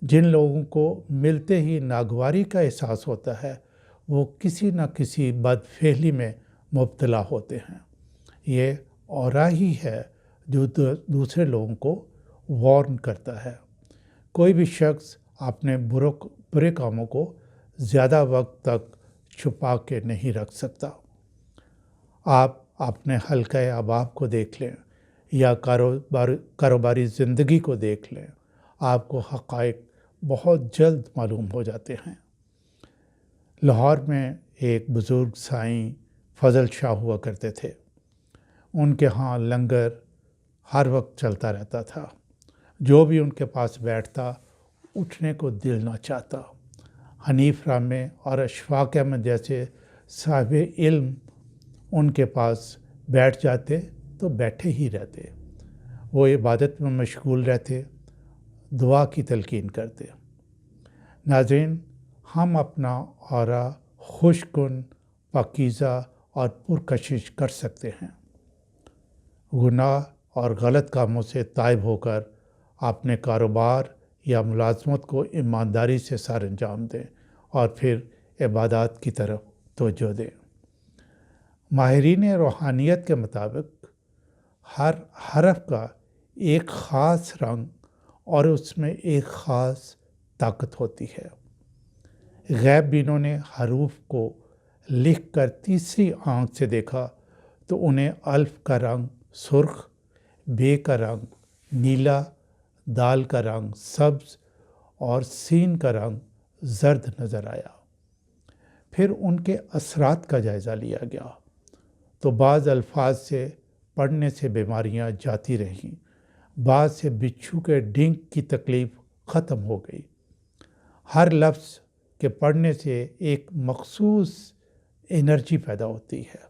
جن لوگوں کو ملتے ہی ناگواری کا احساس ہوتا ہے وہ کسی نہ کسی بد فعلی میں مبتلا ہوتے ہیں۔ یہ اورا ہی ہے جو دوسرے لوگوں کو وارن کرتا ہے۔ کوئی بھی شخص اپنے برے کاموں کو زیادہ وقت تک چھپا کے نہیں رکھ سکتا۔ آپ اپنے حلقۂ احباب کو دیکھ لیں یا کاروباری زندگی کو دیکھ لیں، آپ کو حقائق بہت جلد معلوم ہو جاتے ہیں۔ لاہور میں ایک بزرگ سائیں فضل شاہ ہوا کرتے تھے۔ ان کے ہاں لنگر ہر وقت چلتا رہتا تھا۔ جو بھی ان کے پاس بیٹھتا اٹھنے کو دل نہ چاہتا۔ حنیف رامے اور اشفاق احمد جیسے صاحب علم ان کے پاس بیٹھ جاتے تو بیٹھے ہی رہتے۔ وہ عبادت میں مشغول رہتے، دعا کی تلقین کرتے۔ ناظرین، ہم اپنا اورا خوش کن، پاکیزہ اور پرکشش کر سکتے ہیں۔ گناہ اور غلط کاموں سے تائب ہو کر اپنے کاروبار یا ملازمت کو ایمانداری سے سر انجام دیں اور پھر عبادات کی طرف توجہ دیں۔ ماہرین روحانیت کے مطابق ہر حرف کا ایک خاص رنگ اور اس میں ایک خاص طاقت ہوتی ہے۔ غیب بینوں نے حروف کو لکھ کر تیسری آنکھ سے دیکھا تو انہیں الف کا رنگ سرخ، بے کا رنگ نیلا، دال کا رنگ سبز اور سین کا رنگ زرد نظر آیا۔ پھر ان کے اثرات کا جائزہ لیا گیا تو بعض الفاظ سے پڑھنے سے بیماریاں جاتی رہیں، بعض سے بچھو کے ڈنک کی تکلیف ختم ہو گئی۔ ہر لفظ کے پڑھنے سے ایک مخصوص انرجی پیدا ہوتی ہے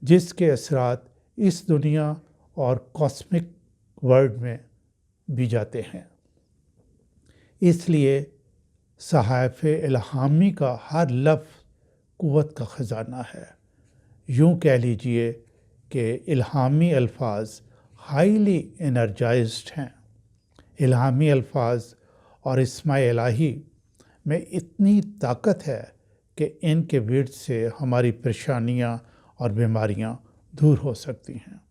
جس کے اثرات اس دنیا اور کاسمک ورلڈ میں بھی جاتے ہیں۔ اس لیے صحائف الہامی کا ہر لفظ قوت کا خزانہ ہے۔ یوں کہہ لیجئے کہ الہامی الفاظ ہائیلی انرجائزڈ ہیں۔ الہامی الفاظ اور اسماء الہی میں اتنی طاقت ہے کہ ان کے ورد سے ہماری پریشانیاں اور بیماریاں دور ہو سکتی ہیں۔